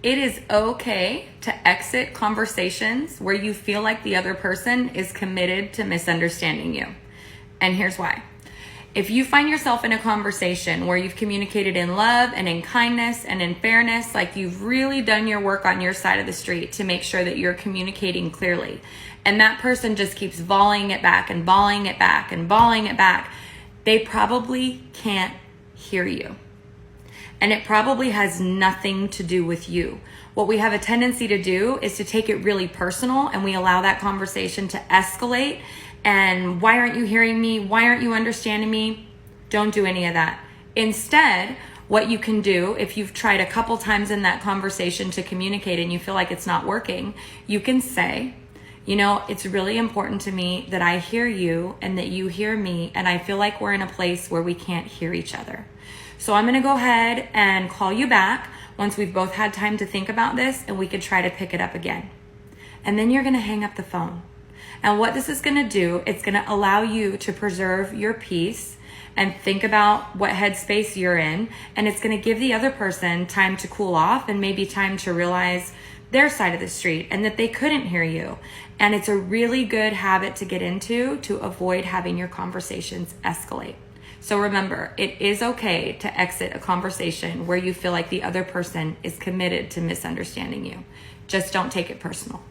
It is okay to exit conversations where you feel like the other person is committed to misunderstanding you. And here's why. If you find yourself in a conversation where you've communicated in love and in kindness and in fairness, like you've really done your work on your side of the street to make sure that you're communicating clearly, and that person just keeps volleying it back and volleying it back and volleying it back, they probably can't hear you. And it probably has nothing to do with you. What we have a tendency to do is to take it really personal, and we allow that conversation to escalate. And why aren't you hearing me? Why aren't you understanding me? Don't do any of that. Instead, what you can do, if you've tried a couple times in that conversation to communicate and you feel like it's not working, you can say, you know, it's really important to me that I hear you and that you hear me, and I feel like we're in a place where we can't hear each other. So I'm going to go ahead and call you back once we've both had time to think about this, and we could try to pick it up again. And then you're going to hang up the phone. And what this is going to do, it's going to allow you to preserve your peace and think about what headspace you're in. And it's going to give the other person time to cool off and maybe time to realize their side of the street and that they couldn't hear you. And it's a really good habit to get into to avoid having your conversations escalate. So remember, it is okay to exit a conversation where you feel like the other person is committed to misunderstanding you. Just don't take it personal.